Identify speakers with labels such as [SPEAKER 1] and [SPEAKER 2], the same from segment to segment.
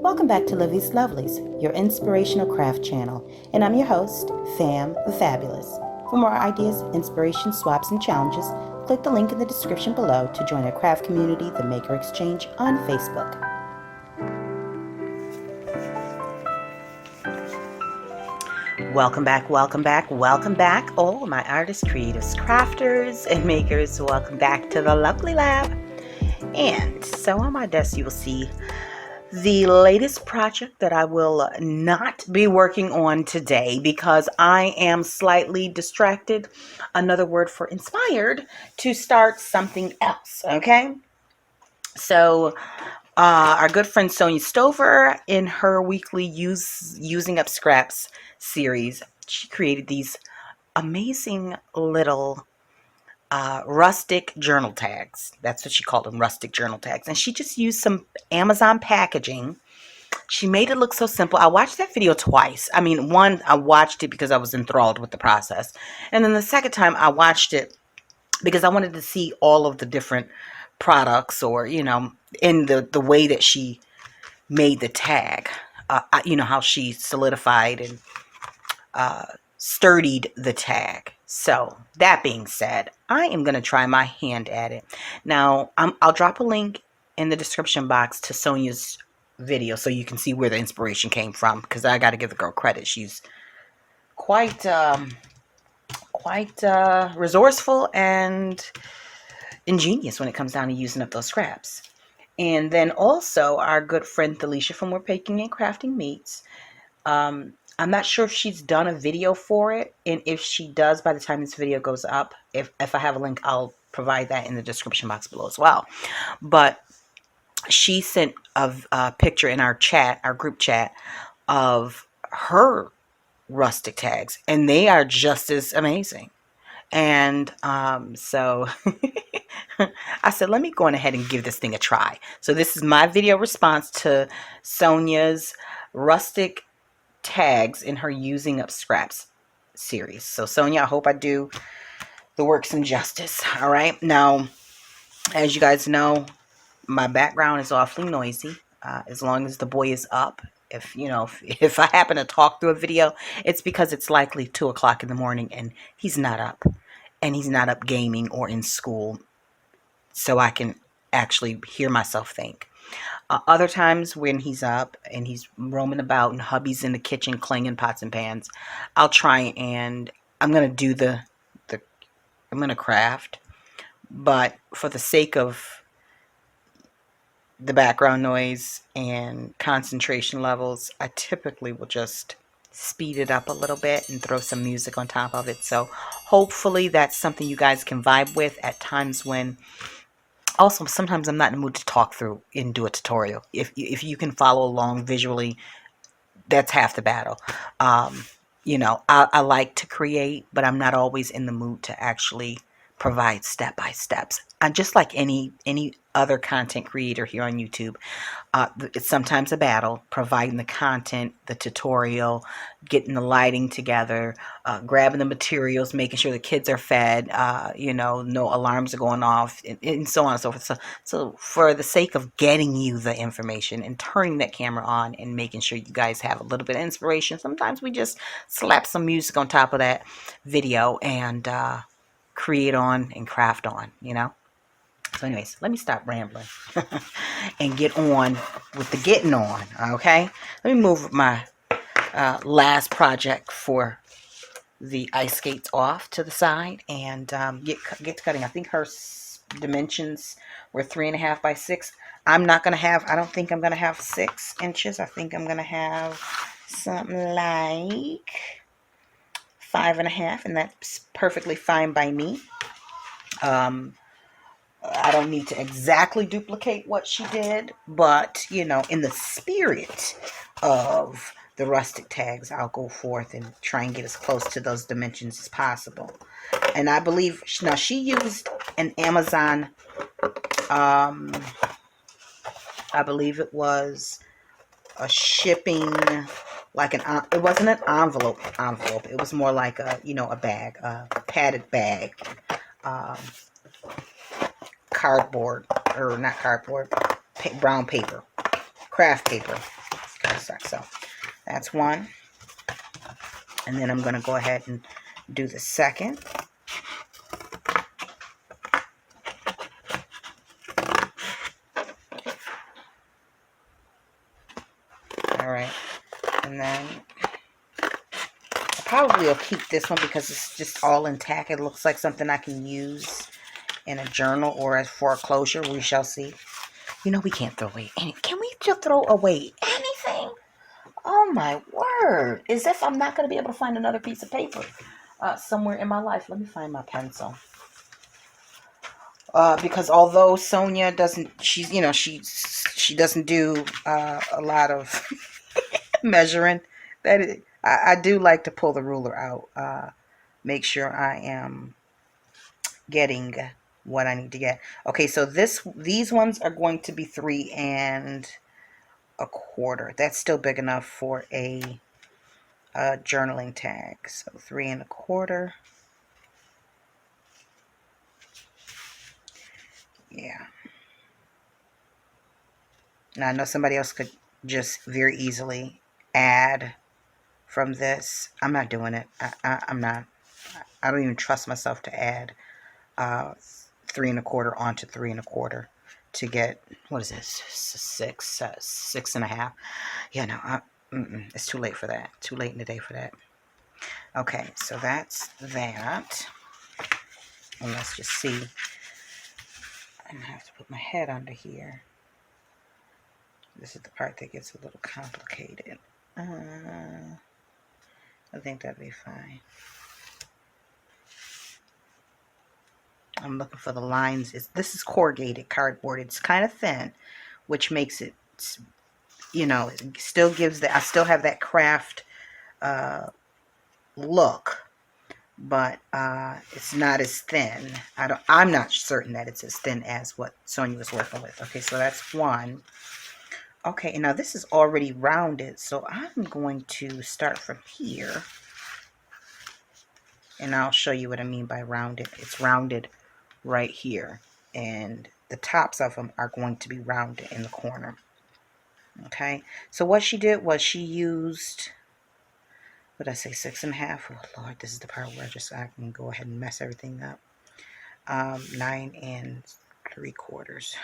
[SPEAKER 1] Welcome back to Livie's Lovelies, your inspirational craft channel, and I'm your host, Fam the Fabulous. For more ideas, inspiration, swaps, and challenges, click the link in the description below to join our craft community, the Maker Exchange, on Facebook. Welcome back, welcome back, welcome back, all my artists, creatives, crafters, and makers. Welcome back to the Lovely Lab. And so on my desk you will see the latest project that I will not be working on today because I am slightly distracted, another word for inspired, to start something else, okay? So our good friend Sonya Stover, in her weekly Using Up Scraps series, she created these amazing little rustic journal tags. That's what she called them, rustic journal tags. And she just used some Amazon packaging. She made it look so simple. I watched that video twice. I mean, one, I watched it because I was enthralled with the process. And then the second time I watched it because I wanted to see all of the different products, or, you know, in the way that she made the tag. You know, how she solidified and sturdied the tag. So that being said, I am going to try my hand at it. Now, I'll drop a link in the description box to Sonya's video so you can see where the inspiration came from, because I got to give the girl credit. She's quite resourceful and ingenious when it comes down to using up those scraps. And then also our good friend Thelisha from Where Baking and Crafting Meets. I'm not sure if she's done a video for it, and if she does, by the time this video goes up, if I have a link, I'll provide that in the description box below as well. But she sent a picture in our chat, our group chat, of her rustic tags, and they are just as amazing. And so I said, let me go on ahead and give this thing a try. So this is my video response to Sonya's rustic tags in her Using Up Scraps series. So Sonya, I hope I do the work some justice. All right. Now, as you guys know, my background is awfully noisy. As long as the boy is up. If you know, if I happen to talk through a video, it's because it's likely 2 o'clock in the morning and he's not up, and he's not up gaming or in school, so I can actually hear myself think. Other times when he's up and he's roaming about and hubby's in the kitchen clanging pots and pans, I'll try and I'm going to do I'm going to craft. But for the sake of the background noise and concentration levels, I typically will just speed it up a little bit and throw some music on top of it. So hopefully that's something you guys can vibe with at times when... Also, sometimes I'm not in the mood to talk through and do a tutorial. If you can follow along visually, that's half the battle. You know, I like to create, but I'm not always in the mood to actually provide step-by-steps. I'm just like any other content creator here on YouTube. It's sometimes a battle providing the content, the tutorial, getting the lighting together, grabbing the materials, making sure the kids are fed, you know, no alarms are going off, and so on and so forth. So for the sake of getting you the information and turning that camera on and making sure you guys have a little bit of inspiration, sometimes we just slap some music on top of that video and create on and craft on, you know. So anyways, let me stop rambling and get on with the getting on, okay? Let me move my last project for the ice skates off to the side and get to cutting. I think her dimensions were 3.5 by 6. I'm not going to have, I don't think I'm going to have 6 inches. I think I'm going to have something like 5.5, and that's perfectly fine by me. I don't need to exactly duplicate what she did, but, you know, in the spirit of the rustic tags, I'll go forth and try and get as close to those dimensions as possible. And I believe, now she used an Amazon, I believe it was a shipping, like it wasn't an envelope. It was more like a, you know, a bag, a padded bag. Cardboard, or not cardboard, brown paper, craft paper. cardstock. So that's one. And then I'm going to go ahead and do the second. All right. And then I probably will keep this one because it's just all intact. It looks like something I can use in a journal or as for a closure. We shall see. You know, we can't throw away any. Can we just throw away anything? Oh my word. As if I'm not going to be able to find another piece of paper somewhere in my life. Let me find my pencil. Because although Sonya doesn't, she's, you know, she doesn't do a lot of measuring. I do like to pull the ruler out. Make sure I am getting what I need to get. Okay, so these ones are going to be 3 1/4. That's still big enough for a journaling tag. So 3 1/4. Yeah. Now I know somebody else could just very easily add from this. I'm not doing it. I'm not. I don't even trust myself to add 3 1/4 onto 3 1/4 to get, what is this, 6 1/2. Yeah, no, it's too late for that. Too late in the day for that. Okay, so that's that. And let's just see. I'm gonna have to put my head under here. This is the part that gets a little complicated. I think that'll be fine. I'm looking for the lines. This is corrugated cardboard. It's kind of thin, which makes it, you know, it still gives that, I still have that craft look, but it's not as thin. I'm not certain that it's as thin as what Sonya was working with. Okay, so that's one. Okay, and now this is already rounded, so I'm going to start from here, and I'll show you what I mean by rounded. It's rounded right here, and the tops of them are going to be rounded in the corner. Okay, so what she did was she used, what did I say, 6 1/2? Oh Lord, this is the part where I can go ahead and mess everything up. 9 3/4.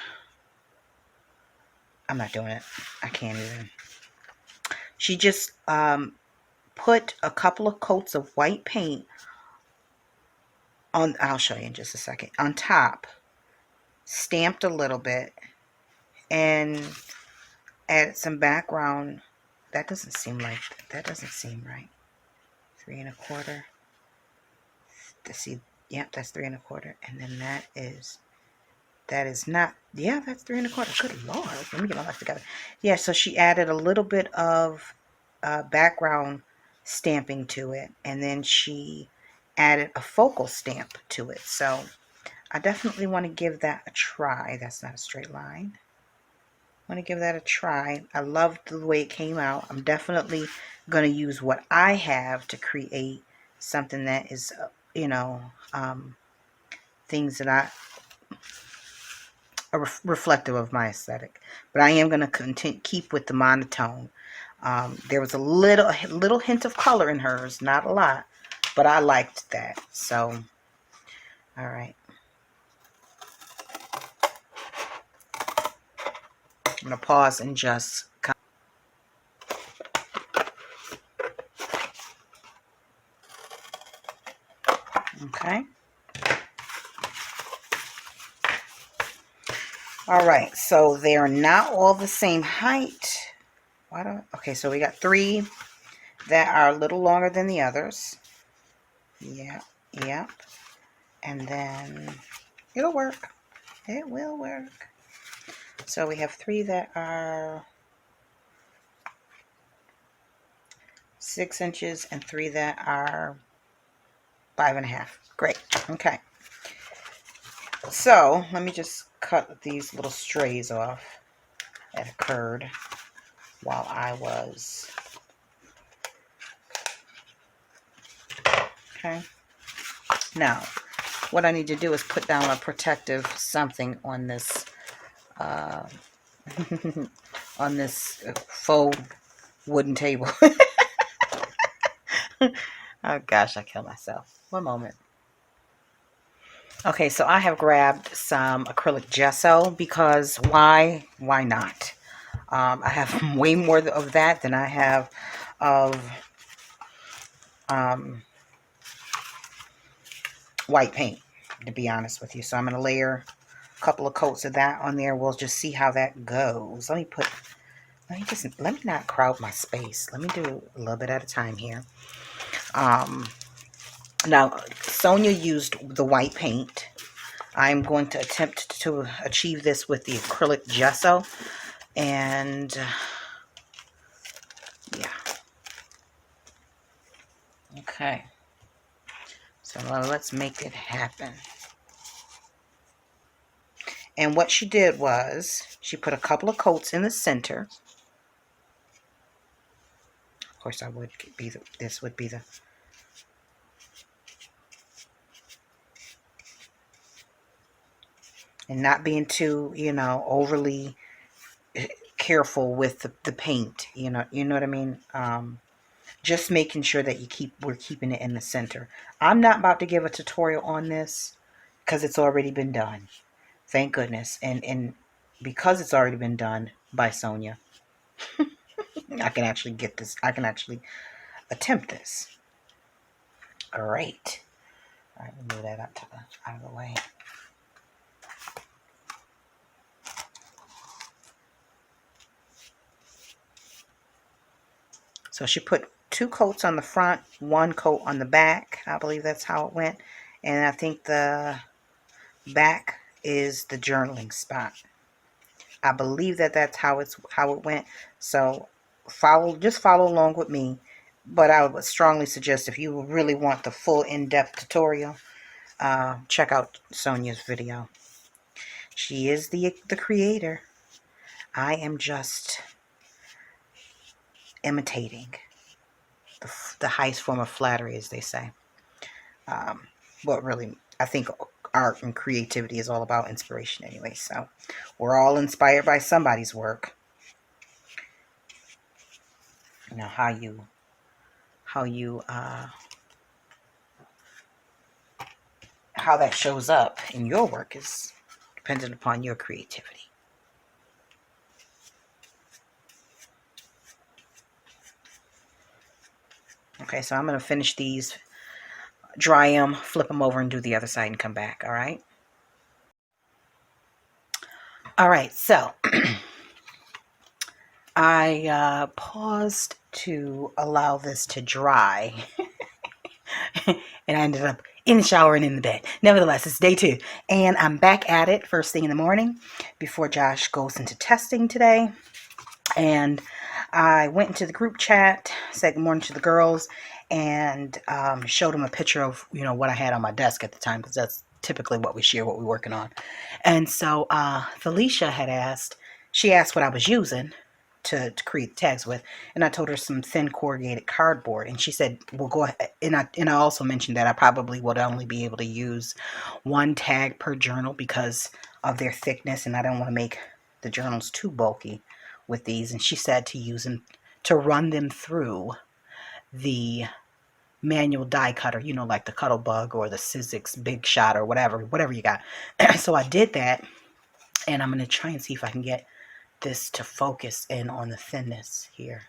[SPEAKER 1] I'm not doing it. I can't even. She just put a couple of coats of white paint on, I'll show you in just a second, on top, stamped a little bit, and added some background. That doesn't seem right. 3 1/4. Let's see. Yep, that's 3 1/4. And then that is not, yeah, that's 3 1/4. Good Lord. Let me get my life together. Yeah, so she added a little bit of background stamping to it, and then she added a focal stamp to it. So I definitely want to give that a try. That's not a straight line. I want to give that a try. I loved the way it came out. I'm definitely going to use what I have to create something that is, you know, things that are reflective of my aesthetic. But I am going to keep with the monotone. There was a little hint of color in hers, not a lot, but I liked that. So, all right. I'm going to pause and just okay. All right, so they are not all the same height. Okay, so we got 3 that are a little longer than the others. Yeah, yep. And then it'll work. It will work. So we have 3 that are 6 inches and 3 that are 5 1/2. Great. Okay. So let me just cut these little strays off that occurred while I was. Okay. Now, what I need to do is put down a protective something on this on this faux wooden table. Oh gosh, I killed myself. One moment. Okay, so I have grabbed some acrylic gesso because why not? I have way more of that than I have of um, white paint, to be honest with you. So I'm going to layer a couple of coats of that on there. We'll just see how that goes. Let me not crowd my space. Let me do a little bit at a time here. Now, Sonia used the white paint. I'm going to attempt to achieve this with the acrylic gesso. And yeah. Okay. So let's make it happen. And what she did was she put a couple of coats in the center. Of course, this would be the and not being too, overly careful with the paint, you know what I mean? Just making sure that we're keeping it in the center. I'm not about to give a tutorial on this because it's already been done. Thank goodness. And because it's already been done by Sonia, I can actually get this. I can actually attempt this. All right. All right, move that out of the way. So she put 2 coats on the front, 1 coat on the back. I believe that's how it went. And I think the back is the journaling spot. I believe that's how it went. So just follow along with me. But I would strongly suggest if you really want the full in-depth tutorial, check out Sonia's video. She is the creator. I am just imitating the highest form of flattery, as they say. But really, I think art and creativity is all about inspiration anyway. So we're all inspired by somebody's work. You know how that shows up in your work is dependent upon your creativity. Okay, so I'm going to finish these, dry them, flip them over, and do the other side and come back, all right? All right, so I paused to allow this to dry, and I ended up in the shower and in the bed. Nevertheless, it's day 2, and I'm back at it first thing in the morning before Josh goes into testing today. And I went into the group chat, said good morning to the girls, and showed them a picture of what I had on my desk at the time, because that's typically what we share, what we're working on. And so Felicia had asked what I was using to create the tags with, and I told her some thin corrugated cardboard, and she said, "Well, go ahead." And I also mentioned that I probably would only be able to use 1 tag per journal because of their thickness, and I don't want to make the journals too bulky with these. And she said to run them through the manual die cutter, like the Cuttlebug or the Sizzix Big Shot or whatever you got. So I did that, and I'm going to try and see if I can get this to focus in on the thinness here.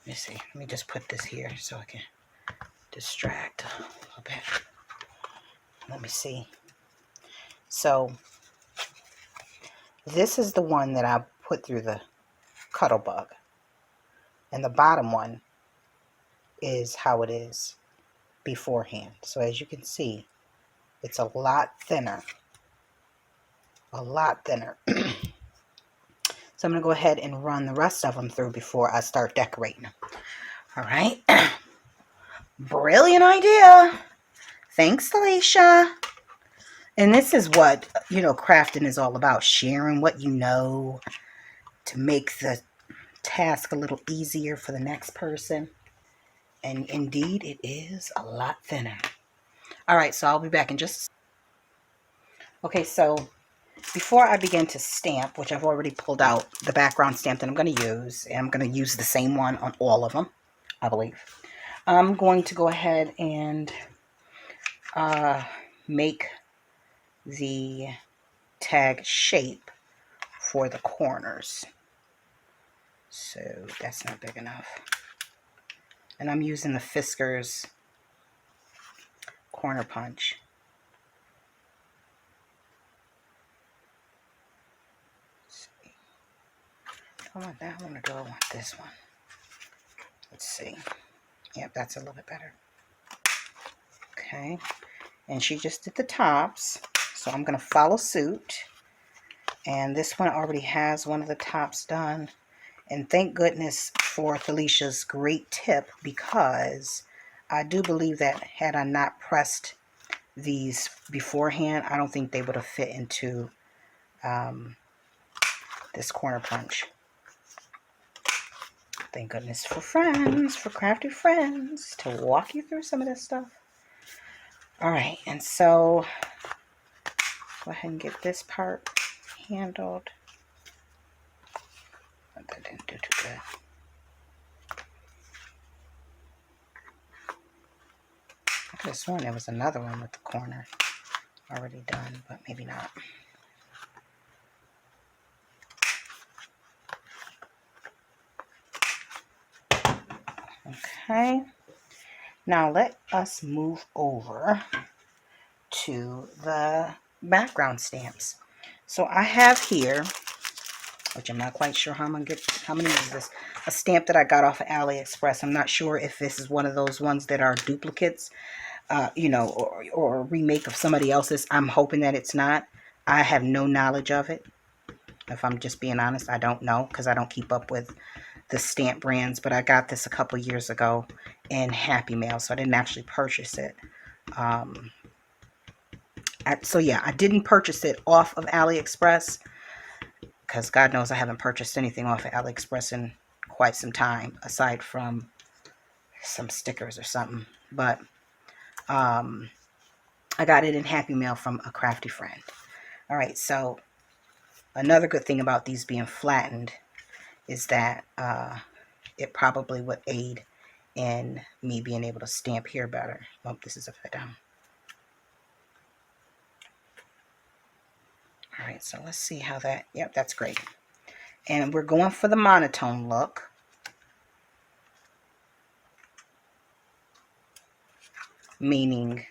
[SPEAKER 1] Let me see. Let me just put this here so I can distract a little bit. Let me see. So this is the one that I put through the Cuttlebug, and the bottom one is how it is beforehand. So as you can see, it's a lot thinner. A lot thinner. So I'm going to go ahead and run the rest of them through before I start decorating them. All right. Brilliant idea. Thanks, Delisha. And this is what, crafting is all about. Sharing what you know to make the task a little easier for the next person. And indeed, it is a lot thinner. All right, so I'll be back in just a second. Okay, so before I begin to stamp, which I've already pulled out the background stamp that I'm going to use, and I'm going to use the same one on all of them, I believe. I'm going to go ahead and make the tag shape for the corners. So that's not big enough. And I'm using the Fiskars corner punch. I want that one or do I want this one? Let's see. Yep, that's a little bit better. Okay. And she just did the tops. So I'm going to follow suit. And this one already has one of the tops done. And thank goodness for THELISHA'S great tip, because I do believe that had I not pressed these beforehand, I don't think they would have fit into this corner punch. Thank goodness for friends, for crafty friends, to walk you through some of this stuff. All right, and so go ahead and get this part handled. But that didn't do too good. I could have sworn there was another one with the corner already done, but maybe not. Okay, now let us move over to the background stamps. So I have here, which I'm not quite sure how I'm gonna get, how many is this? A stamp that I got off of AliExpress. I'm not sure if this is one of those ones that are duplicates, you know, or a remake of somebody else's. I'm hoping that it's not. I have no knowledge of it. If I'm just being honest, I don't know, because I don't keep up with the stamp brands, but I got this a couple years ago in Happy Mail, so I didn't actually purchase it. So yeah, I didn't purchase it off of AliExpress, because God knows I haven't purchased anything off of AliExpress in quite some time, aside from some stickers or something. But I got it in Happy Mail from a crafty friend. All right, so another good thing about these being flattened is that it probably would aid in me being able to stamp here better. Oh, this is upside down. All right, so let's see how that, yep, that's great. And we're going for the monotone look. Meaning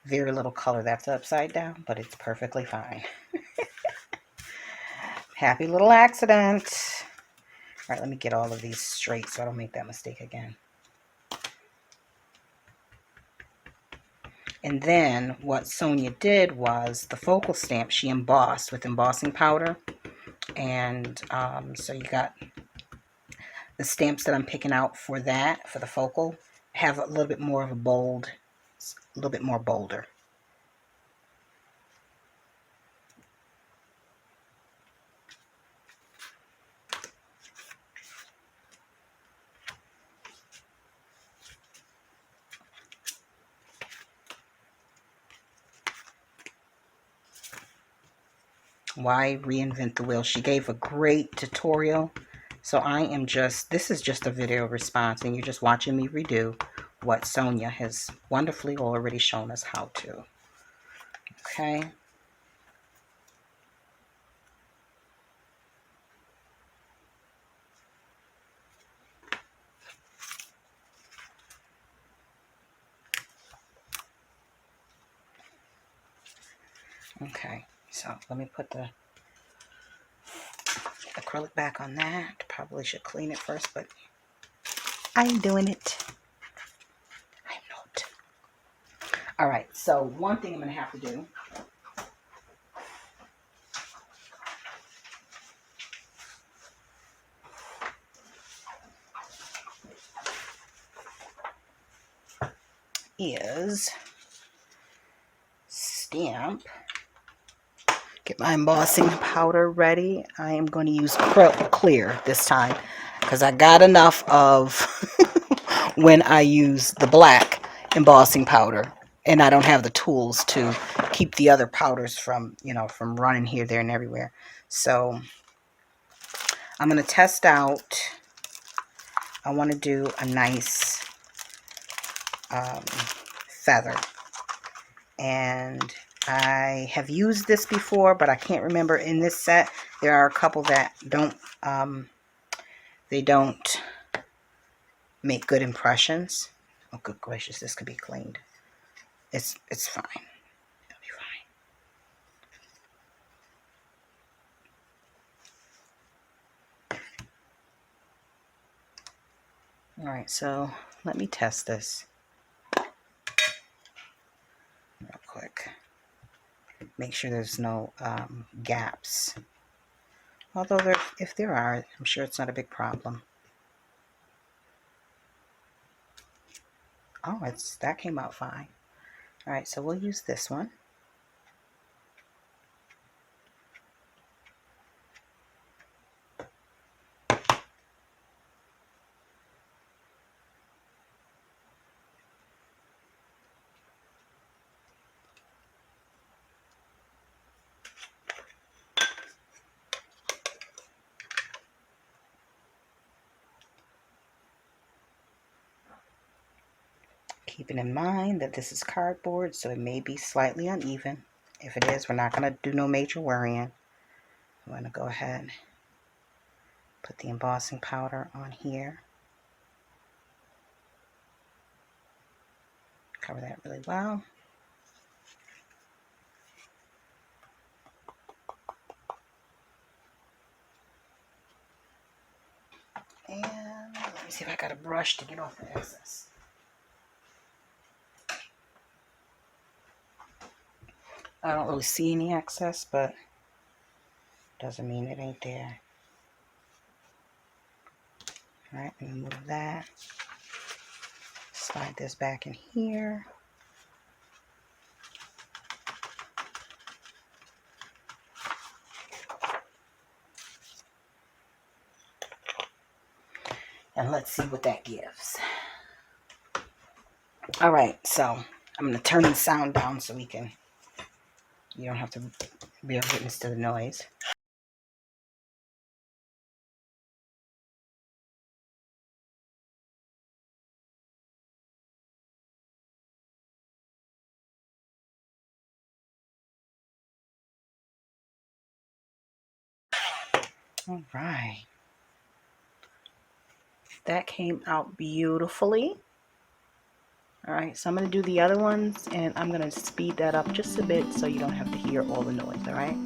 [SPEAKER 1] very little color. That's upside down, but it's perfectly fine. Happy little accident. All right, let me get all of these straight so I don't make that mistake again. And then what Sonia did was the focal stamp she embossed with embossing powder. And so you got the stamps that I'm picking out for that, for the focal, have a little bit more of a bold, a little bit more bolder. Why reinvent the wheel? She gave a great tutorial. So I am just, this is just a video response, and you're just watching me redo what Sonia has wonderfully already shown us how to. Okay. Okay, so let me put the acrylic back on that. Probably should clean it first, but I'm doing it. I'm not. All right, so one thing I'm going to have to do is stamp. Get my embossing powder ready. I am going to use clear this time, because I got enough of when I use the black embossing powder, and I don't have the tools to keep the other powders from, from running here, there, and everywhere. So I'm going to test out. I want to do a nice feather. And I have used this before, but I can't remember. In this set, there are a couple that don't, they don't make good impressions. Oh, good gracious, this could be cleaned. It's fine. It'll be fine. All right, so let me test this real quick. Make sure there's no gaps. Although if there are, I'm sure it's not a big problem. Oh, that came out fine. All right, so we'll use this one. Keeping in mind that this is cardboard, so it may be slightly uneven. If it is, we're not going to do no major worrying. I'm going to go ahead and put the embossing powder on here. Cover that really well. And let me see if I got a brush to get off the excess. I don't really see any excess, but doesn't mean it ain't there. All right, remove that. Slide this back in here. And let's see what that gives. All right, so I'm going to turn the sound down so you don't have to be a witness to the noise. All right. That came out beautifully. All right, so I'm going to do the other ones, and I'm going to speed that up just a bit so you don't have to hear all the noise, all right?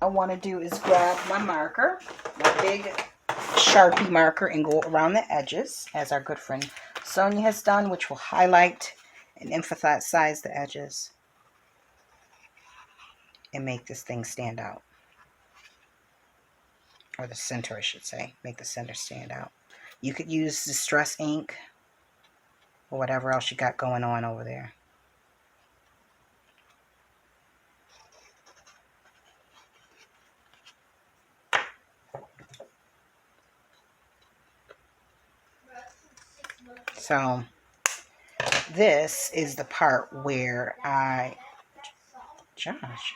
[SPEAKER 1] want to do is grab my marker, my big Sharpie marker, and go around the edges, as our good friend Sonya has done, which will highlight and emphasize the edges and make this thing stand out. Or the center, I should say. Make the center stand out. You could use Distress ink or whatever else you got going on over there. So this is the part where Josh.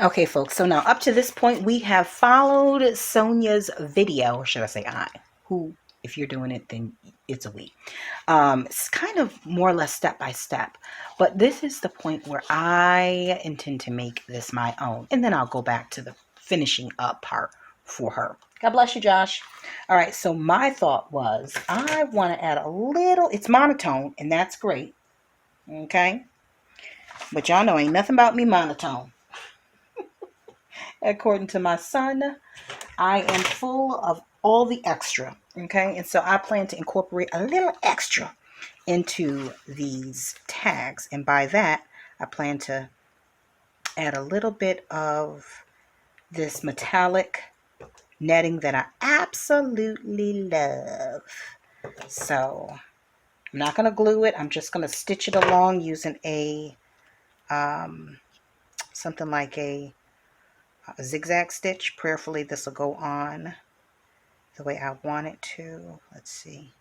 [SPEAKER 1] Okay, folks, so now up to this point, we have followed Sonia's video, or should I say I, who, if you're doing it, then it's a we. It's kind of more or less step by step, but this is the point where I intend to make this my own, and then I'll go back to the finishing up part for her. God bless you, Josh. All right, so my thought was I want to add a little, it's monotone, and that's great, okay? But y'all know ain't nothing about me monotone. According to my son, I am full of all the extra, okay? And so I plan to incorporate a little extra into these tags. And by that, I plan to add a little bit of this metallic netting that I absolutely love. So I'm not going to glue it. I'm just going to stitch it along using a, something like a zigzag stitch. Prayerfully, this will go on the way I want it to. Let's see.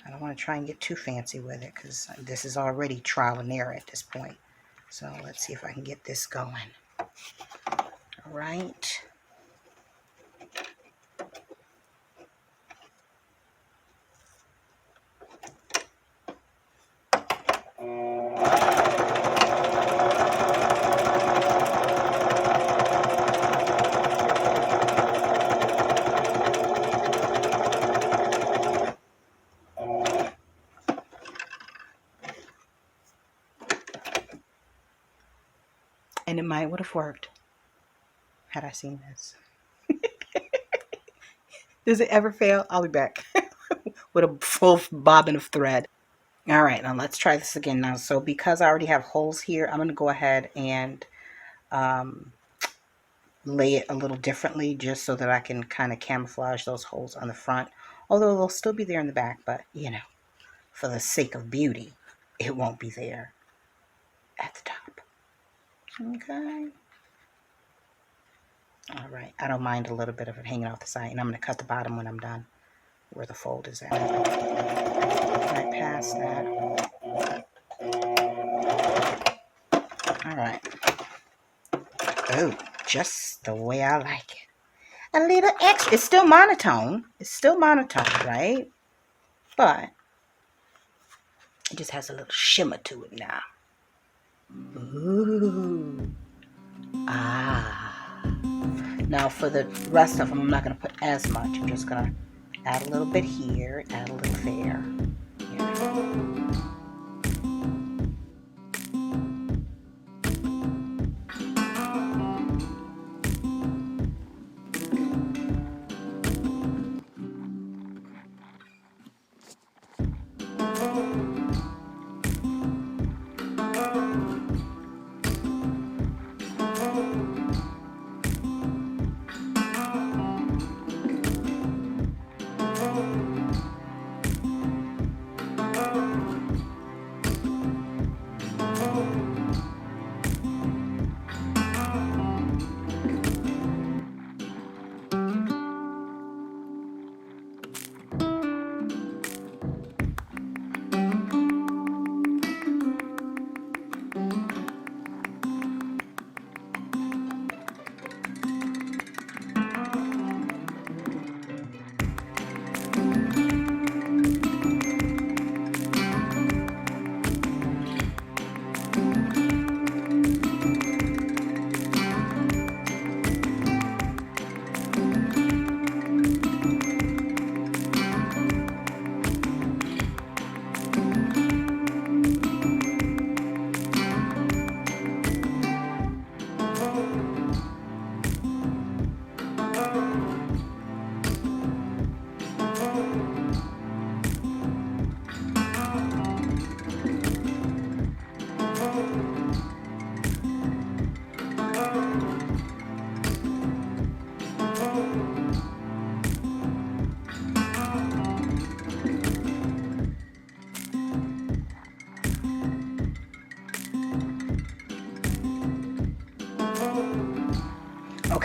[SPEAKER 1] I don't want to try and get too fancy with it because this is already trial and error at this point. So let's see if I can get this going. All right. And it might would have worked had I seen this. Does it ever fail? I'll be back with a full bobbin of thread. All right, now let's try this again now. So because I already have holes here, I'm going to go ahead and lay it a little differently just so that I can kind of camouflage those holes on the front. Although they'll still be there in the back, but you know, for the sake of beauty, it won't be there at the top. Okay. All right, I don't mind a little bit of it hanging off the side, and I'm going to cut the bottom when I'm done, where the fold is at. Right past that. All right. Oh, just the way I like it. A little extra. It's still monotone. It's still monotone, right? But it just has a little shimmer to it now. Ooh. Ah. Now for the rest of them, I'm not going to put as much. I'm just going to add a little bit here, add a little there.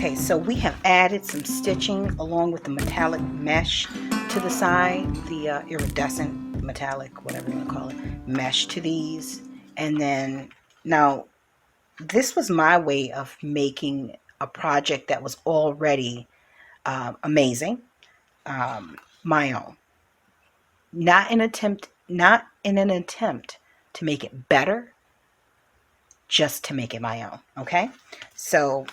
[SPEAKER 1] Okay, so we have added some stitching along with the metallic mesh to the side, the iridescent metallic, whatever you want to call it, mesh to these. And then now this was my way of making a project that was already amazing, my own. Not in an attempt to make it better, just to make it my own. Okay, so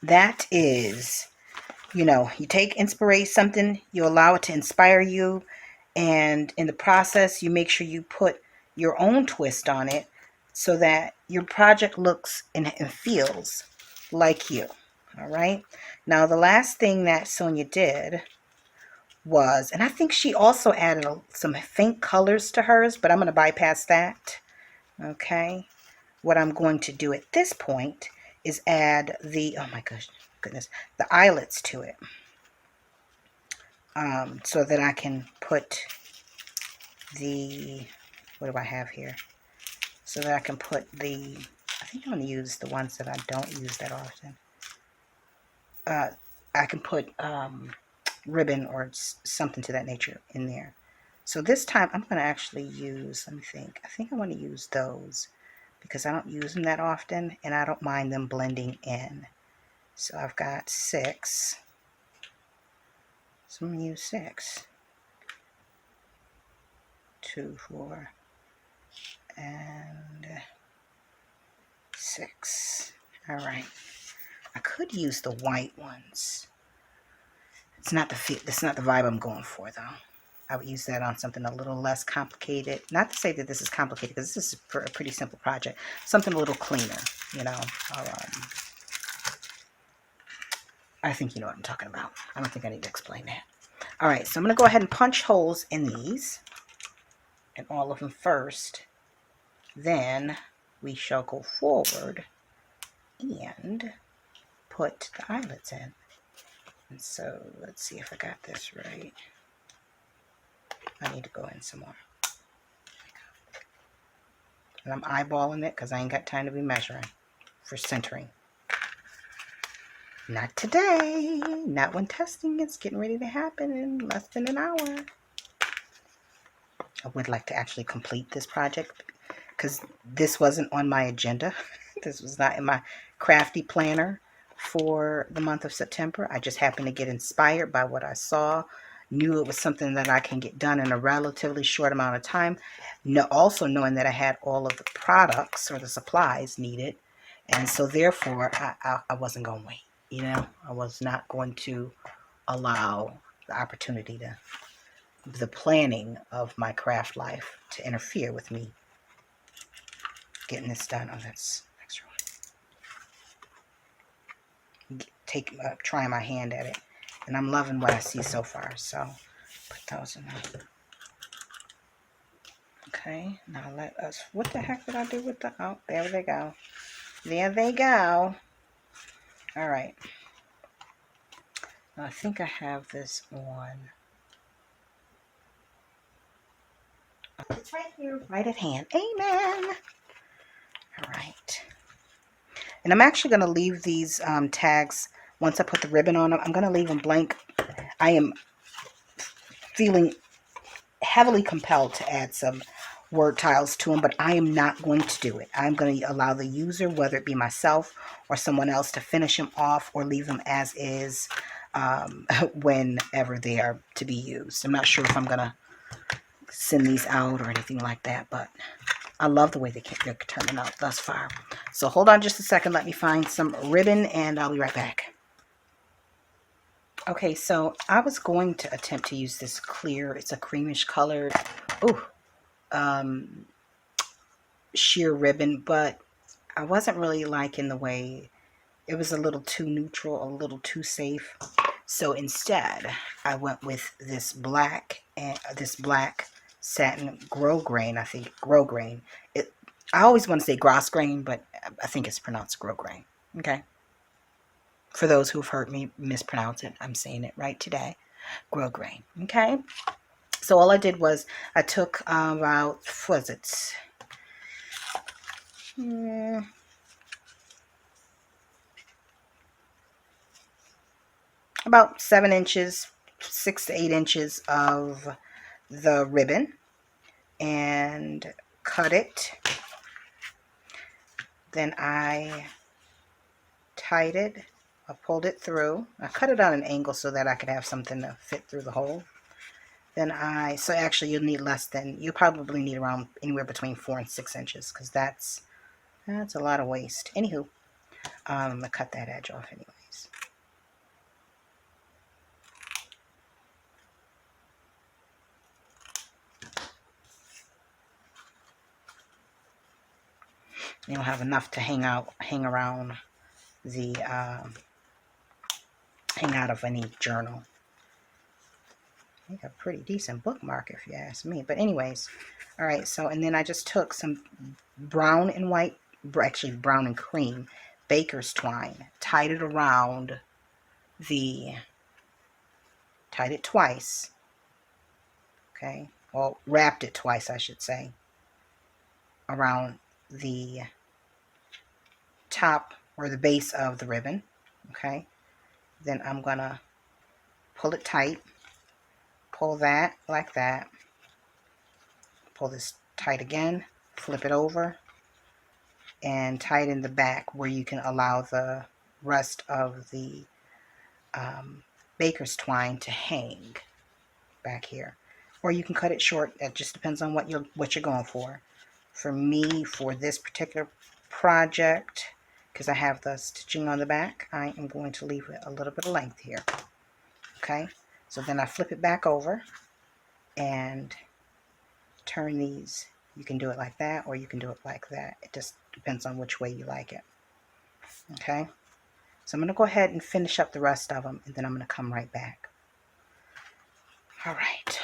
[SPEAKER 1] that is, you take inspiration, something, you allow it to inspire you, and in the process, you make sure you put your own twist on it so that your project looks and feels like you. All right. Now, the last thing that Sonya did was, and I think she also added some faint colors to hers, but I'm going to bypass that. Okay. What I'm going to do at this point is add the, oh my goodness, the eyelets to it. So that I can put the, what do I have here? So that I can put the, I think I'm going to use the ones that I don't use that often. I can put ribbon or something to that nature in there. So this time I'm going to actually use, let me think. I think I want to use those because I don't use them that often and I don't mind them blending in. So I've got 6. So I'm going to use 6. 2, 4, and 6. All right. I could use the white ones. It's not the fit. It's not the vibe I'm going for, though. I would use that on something a little less complicated. Not to say that this is complicated, because this is a pretty simple project. Something a little cleaner, I think you know what I'm talking about. I don't think I need to explain that. All right, so I'm going to go ahead and punch holes in these, and all of them first. Then we shall go forward and put the eyelets in. And so let's see if I got this right. I need to go in some more. And I'm eyeballing it because I ain't got time to be measuring for centering. Not today. Not when testing is getting ready to happen in less than an hour. I would like to actually complete this project because this wasn't on my agenda. This was not in my crafty planner for the month of September. I just happened to get inspired by what I saw, knew it was something that I can get done in a relatively short amount of time. Also knowing that I had all of the products or the supplies needed. And so therefore, I wasn't going to wait. I was not going to allow the opportunity to, the planning of my craft life to interfere with me getting this done. Oh, that's extra one. Trying my hand at it. And I'm loving what I see so far. So put those in there. Okay, now let us, what the heck did I do with the, oh, there they go. There they go. All right. Now I think I have this on. It's right here, right at hand. Amen. All right. And I'm actually going to leave these tags, once I put the ribbon on them, I'm going to leave them blank. I am feeling heavily compelled to add some word tiles to them, but I am not going to do it. I'm going to allow the user, whether it be myself or someone else, to finish them off or leave them as is whenever they are to be used. I'm not sure if I'm going to send these out or anything like that, but I love the way they're turning out thus far. So hold on just a second. Let me find some ribbon and I'll be right back. Okay, so I was going to attempt to use this clear, it's a creamish colored, sheer ribbon, but I wasn't really liking the way it was. A little too neutral, a little too safe. So instead, I went with this black and this black satin grosgrain. I think grosgrain. I always want to say grosgrain, but I think it's pronounced grosgrain. Okay. For those who've heard me mispronounce it, I'm saying it right today. Grosgrain. Okay. So all I did was I took about, what was it? about 7 inches, 6 to 8 inches of the ribbon and cut it. Then I tied it, I pulled it through. I cut it on an angle so that I could have something to fit through the hole. Then so actually you'll need less than, you probably need around anywhere between 4 and 6 inches, because that's a lot of waste. Anywho, I'm going to cut that edge off anyways. You don't have enough to hang around the, hang out of any journal. I think a pretty decent bookmark if you ask me. But anyways, all right, so, and then I just took some brown and white, actually brown and cream, baker's twine, tied it around tied it twice, okay, well, wrapped it twice, I should say, around the top or the base of the ribbon, okay. Then I'm gonna pull it tight, pull that like that, pull this tight again, flip it over, and tie it in the back where you can allow the rest of the baker's twine to hang back here. Or you can cut it short. It just depends on what you're going for. For me, for this particular project, because I have the stitching on the back, I am going to leave it a little bit of length here. Okay, so then I flip it back over and turn these. You can do it like that, or you can do it like that. It just depends on which way you like it. Okay, so I'm going to go ahead and finish up the rest of them, and then I'm going to come right back. All right.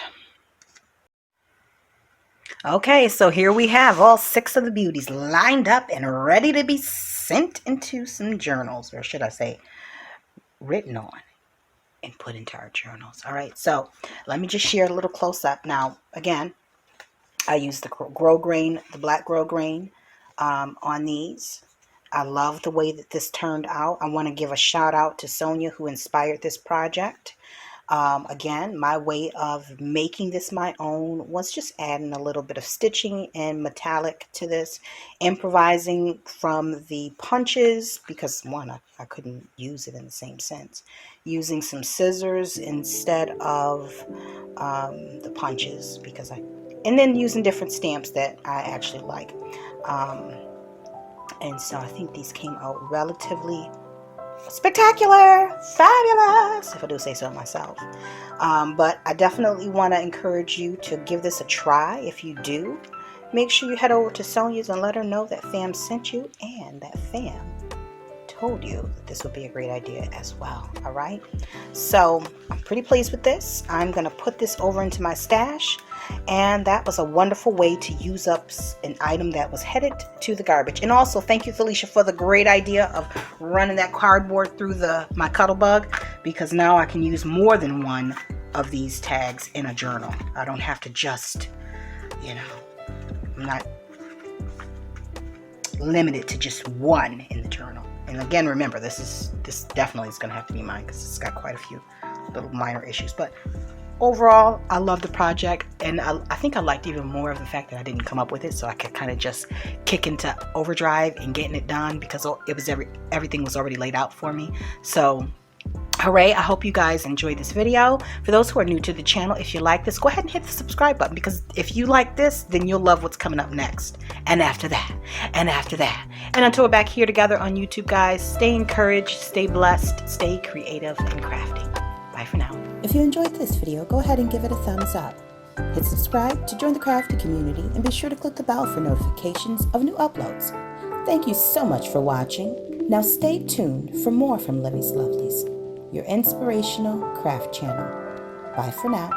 [SPEAKER 1] Okay, so here we have all 6 of the beauties lined up and ready to be sent into some journals, or should I say written on and put into our journals. All right, so let me just share a little close up. Now, again, I used the grosgrain, the black grosgrain on these. I love the way that this turned out. I want to give a shout out to Sonya, who inspired this project. Again, my way of making this my own was just adding a little bit of stitching and metallic to this, improvising from the punches, because one, I couldn't use it in the same sense, using some scissors instead of the punches, and then using different stamps that I actually like. And so I think these came out relatively spectacular, fabulous, if I do say so myself. But I definitely want to encourage you to give this a try. If you do, make sure you head over to Sonya's and let her know that Fam sent you and that Fam told you that this would be a great idea as well. All right, so I'm pretty pleased with this. I'm going to put this over into my stash, and that was a wonderful way to use up an item that was headed to the garbage. And also, thank you, Thelisha, for the great idea of running that cardboard through my Cuttlebug, because now I can use more than one of these tags in a journal. I don't have to just, I'm not limited to just one in the journal. And again, remember, this definitely is going to have to be mine, because it's got quite a few little minor issues. But overall, I love the project, and I think I liked even more of the fact that I didn't come up with it, so I could kind of just kick into overdrive and getting it done, because it was everything was already laid out for me. So hooray, I hope you guys enjoyed this video. For those who are new to the channel, if you like this, go ahead and hit the subscribe button, because if you like this, then you'll love what's coming up next, and after that, and after that. And until we're back here together on YouTube, guys, stay encouraged, stay blessed, stay creative and crafty. Bye for now.
[SPEAKER 2] If you enjoyed this video, go ahead and give it a thumbs up. Hit subscribe to join the crafty community, and be sure to click the bell for notifications of new uploads. Thank you so much for watching. Now stay tuned for more from Livie's Lovelies, your inspirational craft channel. Bye for now.